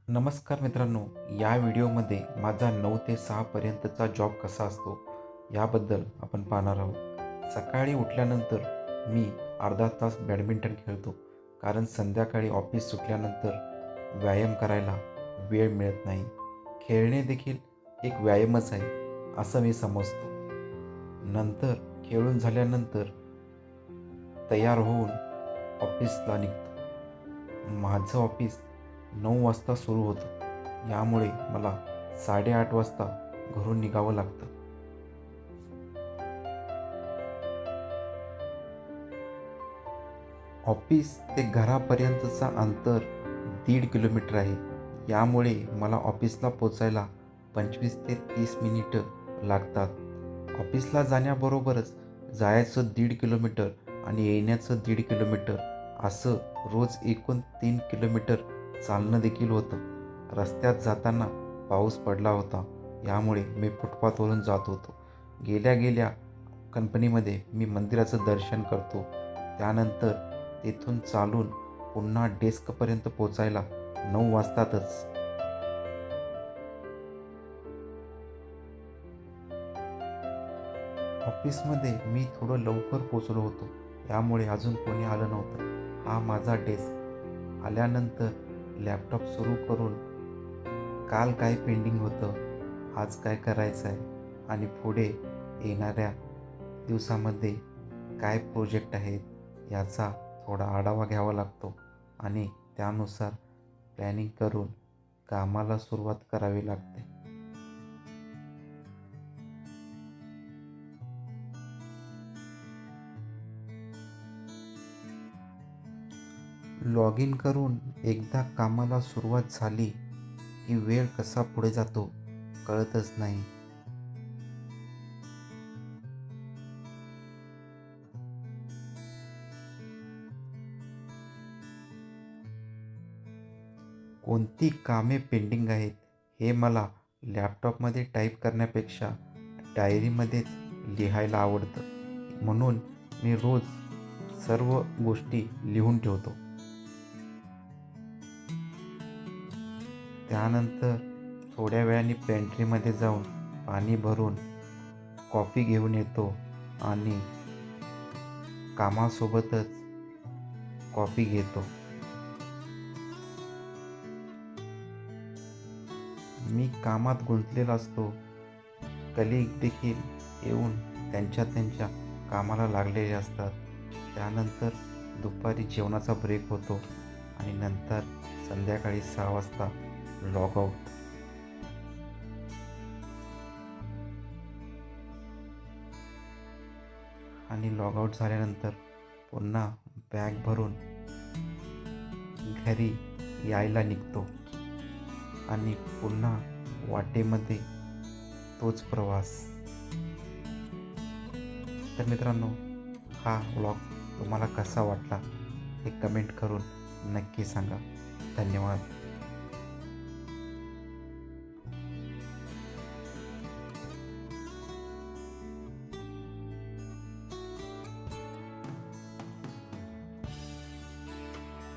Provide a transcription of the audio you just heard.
नमस्कार मित्रांनो, या व्हिडिओमध्ये माझा 9 ते 6 पर्यंतचा जॉब कसा असतो याबद्दल आपण पाहणार आहोत. सकाळी उठल्यानंतर मी अर्धा तास बॅडमिंटन खेळतो, कारण संध्याकाळी ऑफिस सुटल्यानंतर व्यायाम करायला वेळ मिळत नाही. खेळणे देखील एक व्यायामच आहे असं मी समजतो. नंतर खेळून झाल्यानंतर तयार होऊन ऑफिसला निघतो. माझं ऑफिस 9 वाजता सुरू होतं, यामुळे मला 8:30 वाजता घरून निघावं लागतं. ऑफिस ते घरापर्यंतचा अंतर 1.5 किलोमीटर आहे. यामुळे मला ऑफिसला पोचायला 25 ते 30 मिनिटं लागतात. ऑफिसला जाण्याबरोबरच जायचं 1.5 किलोमीटर आणि येण्याचं 1.5 किलोमीटर, असं रोज एकूण 3 किलोमीटर चालणं देखील होतं. रस्त्यात जाताना पाऊस पडला होता, यामुळे मी फुटपाथवरून जात होतो. गेल्या गेल्या कंपनीमध्ये मी मंदिराचं दर्शन करतो. त्यानंतर तेथून चालून पुन्हा डेस्कपर्यंत पोचायला 9 वाजतातच. ऑफिसमध्ये मी थोडं लवकर पोचलो होतो, यामुळे अजून कोणी आलं नव्हतं. हा माझा डेस्क. आल्यानंतर लॅपटॉप सुरू करून काल काय पेंडिंग होतं, आज काय करायचं आहे आणि पुढे येणाऱ्या दिवसामध्ये काय प्रोजेक्ट आहेत याचा थोडा आढावा घ्यावा लागतो आणि त्यानुसार प्लॅनिंग करून कामाला सुरुवात करावी लागते. लॉग इन करून एकदा कामाला सुरुवात झाली की वेळ कसा पुढे जातो कळतच नाही. कोणती कामे पेंडिंग आहेत हे मला लॅपटॉपमध्ये टाईप करण्यापेक्षा डायरीमध्येच लिहायला आवडतं. म्हणून मी रोज सर्व गोष्टी लिहून ठेवतो. त्यानंतर थोड्या वेळाने पेंट्रीमध्ये जाऊन पाणी भरून कॉफी घेऊन येतो आणि कामासोबतच कॉफी घेतो. मी कामात गुंतलेला असतो. कलीग देखील येऊन त्यांच्या कामाला लागलेले असतात. त्यानंतर दुपारी जेवणाचा ब्रेक होतो आणि नंतर संध्याकाळी 6 वाजता लॉग आउट. आणि लॉग आउट झाल्यानंतर पुन्हा बॅग भरून घरी यायला निघतो आणि पुन्हा वाटेमध्ये तोच प्रवास. तर मित्रांनो, हा व्लॉग तुम्हाला कसा वाटला हे कमेंट करून नक्की सांगा. धन्यवाद.